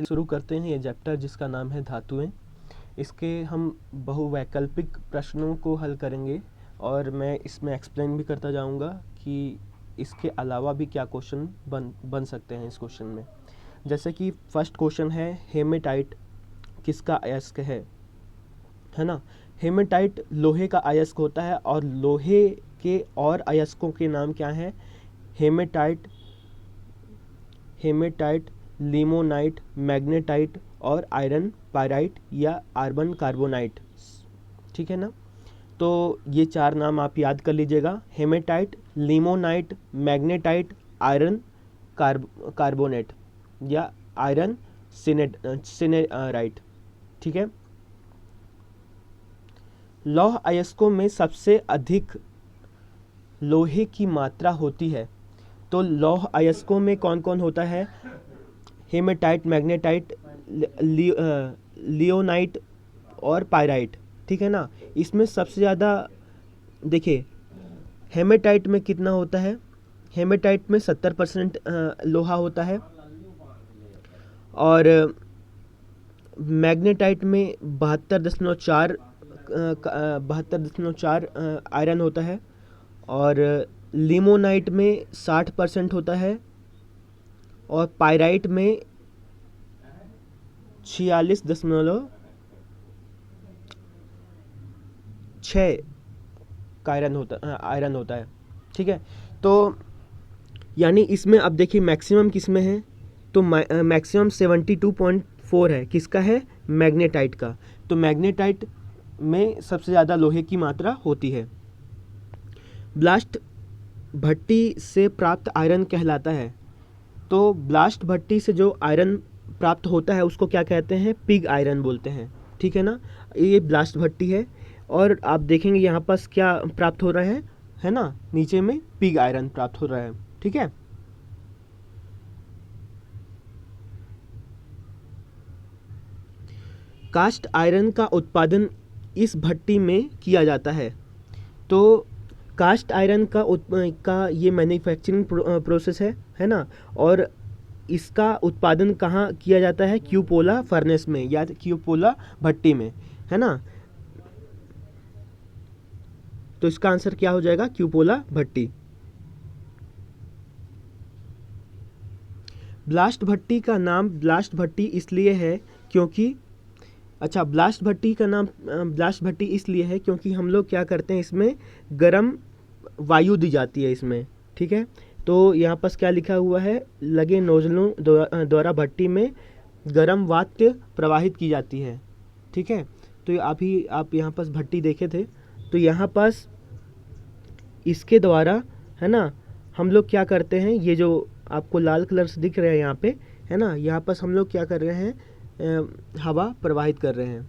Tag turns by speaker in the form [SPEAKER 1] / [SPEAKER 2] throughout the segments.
[SPEAKER 1] शुरू करते हैं ये चैप्टर जिसका नाम है धातुएं। इसके हम बहुवैकल्पिक प्रश्नों को हल करेंगे और मैं इसमें एक्सप्लेन भी करता जाऊंगा कि इसके अलावा भी क्या क्वेश्चन बन सकते हैं इस क्वेश्चन में। जैसे कि फर्स्ट क्वेश्चन है हेमेटाइट किसका अयस्क है ना। हेमेटाइट लोहे का अयस्क होता है और लोहे के और अयस्कों के नाम क्या हैं? हेमेटाइट, लिमोनाइट, मैग्नेटाइट और आयरन पाइराइट या कार्बन कार्बोनाइट। ठीक है ना। तो ये चार नाम आप याद कर लीजिएगा, hematite, limonite, magnetite, iron carbonate या आयरन सिनेराइट। ठीक है। लौह अयस्कों में सबसे अधिक लोहे की मात्रा होती है। तो लौह अयस्कों में कौन कौन होता है? हेमेटाइट, मैग्नेटाइट, लियोनाइट और पाइराइट। ठीक है ना। इसमें सबसे ज़्यादा देखिए हेमेटाइट में कितना होता है? हेमेटाइट में 70% लोहा होता है और मैग्नेटाइट में 72.4 आयरन होता है और लिमोनाइट में 60% होता है और पाइराइट में 46.6 आयरन होता है। ठीक है। तो यानी इसमें अब देखिए मैक्सिमम किस में है? तो मैक्सिमम 72.4 है। किसका है? मैग्नेटाइट का। तो मैग्नेटाइट में सबसे ज़्यादा लोहे की मात्रा होती है। ब्लास्ट भट्टी से प्राप्त आयरन कहलाता है। तो ब्लास्ट भट्टी से जो आयरन प्राप्त होता है उसको क्या कहते हैं? पिग आयरन बोलते हैं। ठीक है ना। ये ब्लास्ट भट्टी है और आप देखेंगे यहाँ पास क्या प्राप्त हो रहा है ना, नीचे में पिग आयरन प्राप्त हो रहा है। ठीक है। कास्ट आयरन का उत्पादन इस भट्टी में किया जाता है। तो कास्ट आयरन का ये मैन्युफैक्चरिंग प्रोसेस है ना। और इसका उत्पादन कहाँ किया जाता है? क्यूपोला फर्नेस में या क्यूपोला भट्टी में, है ना। तो इसका आंसर क्या हो जाएगा? क्यूपोला भट्टी। ब्लास्ट भट्टी का नाम ब्लास्ट भट्टी इसलिए है क्योंकि ब्लास्ट भट्टी का नाम ब्लास्ट भट्टी इसलिए है क्योंकि हम लोग क्या करते हैं, इसमें गर्म वायु दी जाती है इसमें। ठीक है। तो यहाँ पास क्या लिखा हुआ है? लगे नोजलों द्वारा भट्टी में गर्म वायु प्रवाहित की जाती है। ठीक है। तो आप यहाँ पास भट्टी देखे थे, तो यहाँ पास इसके द्वारा, है ना, हम लोग क्या करते हैं, ये जो आपको लाल कलर से दिख रहे हैं यहाँ पे, है ना, यहाँ पास हम लोग क्या कर रहे हैं? हवा प्रवाहित कर रहे हैं।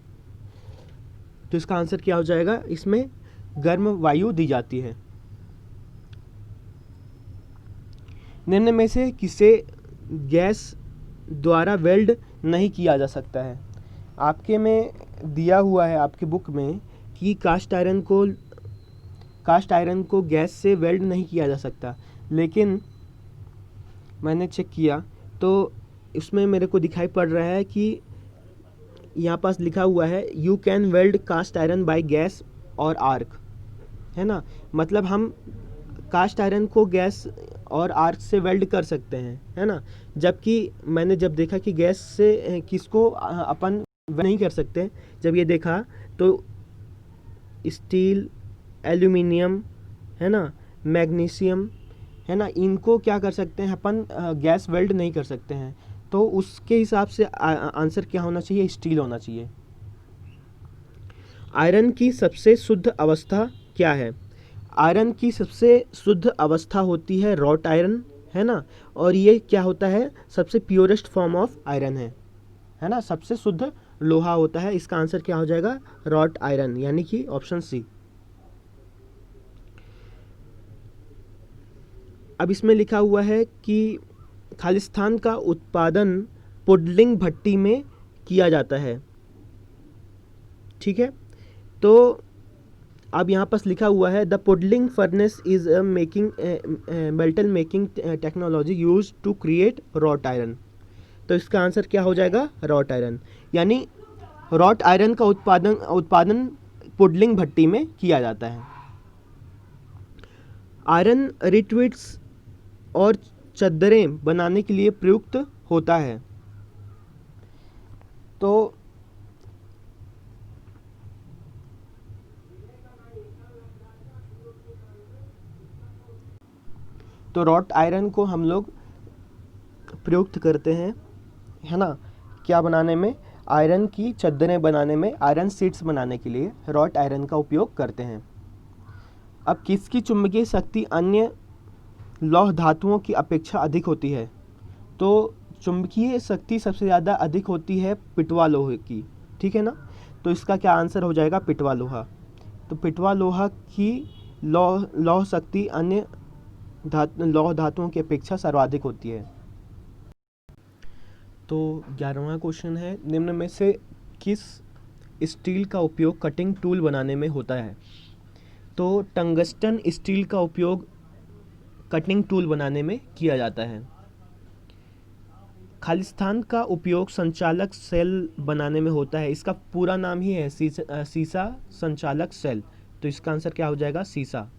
[SPEAKER 1] तो इसका आंसर क्या हो जाएगा? इसमें गर्म वायु दी जाती है। निम्न में से किसे गैस द्वारा वेल्ड नहीं किया जा सकता है? आपके में दिया हुआ है आपके बुक में कि कास्ट आयरन को गैस से वेल्ड नहीं किया जा सकता, लेकिन मैंने चेक किया तो इसमें मेरे को दिखाई पड़ रहा है कि यहाँ पास लिखा हुआ है you can weld cast iron by gas और आर्क, है ना। मतलब हम कास्ट आयरन को गैस और आर्क से वेल्ड कर सकते हैं, है ना। जबकि मैंने जब देखा कि गैस से किसको अपन नहीं कर सकते, जब ये देखा तो स्टील, एल्यूमिनियम, है ना, मैग्नीशियम, है ना, इनको क्या कर सकते हैं अपन? गैस वेल्ड नहीं कर सकते हैं। तो उसके हिसाब से आंसर क्या होना चाहिए? स्टील होना चाहिए। आयरन की सबसे शुद्ध अवस्था क्या है? आयरन की सबसे शुद्ध अवस्था होती है रॉट आयरन, है ना। और ये क्या होता है? सबसे प्योरेस्ट फॉर्म ऑफ आयरन है ना, सबसे शुद्ध लोहा होता है। इसका आंसर क्या हो जाएगा? रॉट आयरन, यानी कि ऑप्शन सी। अब इसमें लिखा हुआ है कि खालिस्तान का उत्पादन पुडलिंग भट्टी में किया जाता है। ठीक है। तो अब यहाँ पास लिखा हुआ है the puddling furnace is making metal making technology use to create wrought iron. तो तो इसका आंसर क्या हो जाएगा? Wrought iron. यानी रॉट आयरन का उत्पादन पुडलिंग भट्टी में किया जाता है। आयरन रिट्वीट्स और चद्दरें बनाने के लिए प्रयुक्त होता है। तो रॉट आयरन को हम लोग प्रयुक्त करते हैं, है ना, क्या बनाने में? आयरन की चद्दरें बनाने में, आयरन शीट्स बनाने के लिए रॉट आयरन का उपयोग करते हैं। अब किसकी चुंबकीय शक्ति अन्य लौह धातुओं की अपेक्षा अधिक होती है? तो चुंबकीय शक्ति सबसे ज़्यादा अधिक होती है पिटवा लोहे की, ठीक है ना। तो इसका क्या आंसर हो जाएगा? पिटवा लोहा। तो पिटवा लोहा की लौह शक्ति अन्य लौह धातुओं की अपेक्षा सर्वाधिक होती है। तो 11वां क्वेश्चन है, निम्न में से किस स्टील का उपयोग कटिंग टूल बनाने में होता है? तो टंगस्टन स्टील का उपयोग कटिंग टूल बनाने में किया जाता है। खालिस्तान का उपयोग संचालक सेल बनाने में होता है। इसका पूरा नाम ही है सीसा संचालक सेल। तो इसका आंसर क्या हो जाएगा? सीसा।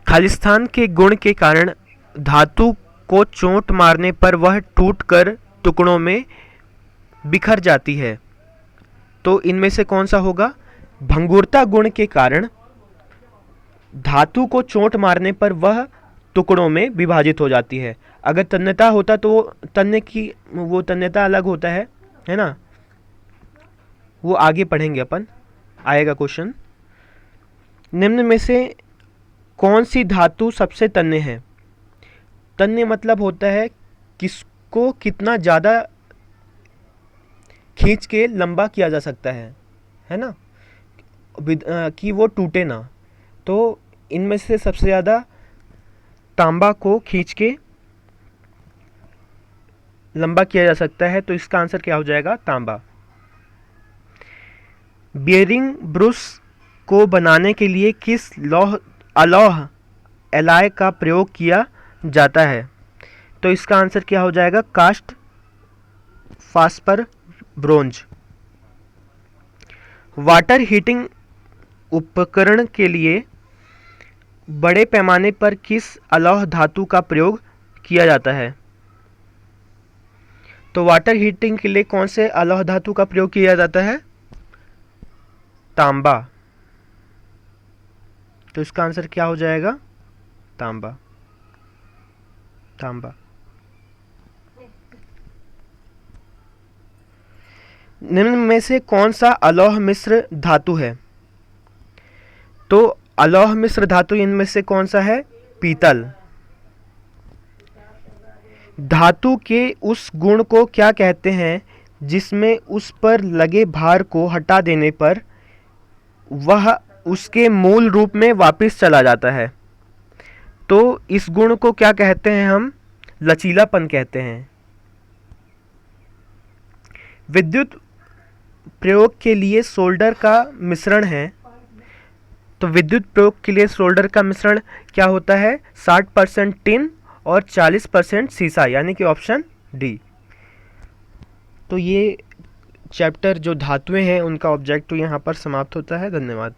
[SPEAKER 1] खालिस्तान के गुण के कारण धातु को चोट मारने पर वह टूटकर टुकड़ों में बिखर जाती है। तो इनमें से कौन सा होगा? भंगुरता गुण के कारण धातु को चोट मारने पर वह टुकड़ों में विभाजित हो जाती है। अगर तन्यता होता तो वो तन्यता अलग होता है ना, वो आगे पढ़ेंगे अपन, आएगा क्वेश्चन। निम्न में से कौन सी धातु सबसे तन्य है? तन्य मतलब होता है किसको कितना ज़्यादा खींच के लंबा किया जा सकता है ना, कि वो टूटे ना। तो इनमें से सबसे ज़्यादा तांबा को खींच के लंबा किया जा सकता है। तो इसका आंसर क्या हो जाएगा? तांबा। बियरिंग ब्रुश को बनाने के लिए किस अलौह एलॉय का प्रयोग किया जाता है? तो इसका आंसर क्या हो जाएगा? Cast phosphor bronze. Water heating उपकरण के लिए बड़े पैमाने पर किस अलौह धातु का प्रयोग किया जाता है? तो वाटर हीटिंग के लिए कौन से अलौह धातु का प्रयोग किया जाता है? तांबा। तो इसका आंसर क्या हो जाएगा? तांबा। तांबा। निम्न में से कौन सा अलौह मिश्र धातु है? तो अलौह मिश्र धातु इनमें से कौन सा है? पीतल। धातु के उस गुण को क्या कहते हैं जिसमें उस पर लगे भार को हटा देने पर वह उसके मूल रूप में वापस चला जाता है? तो इस गुण को क्या कहते हैं हम? लचीलापन कहते हैं। विद्युत प्रयोग के लिए सोल्डर का मिश्रण है। तो विद्युत प्रयोग के लिए सोल्डर का मिश्रण क्या होता है? 60% टिन और 40% सीसा, यानी कि ऑप्शन डी। तो ये चैप्टर जो धातुएं हैं उनका ऑब्जेक्टिव यहाँ पर समाप्त होता है। धन्यवाद।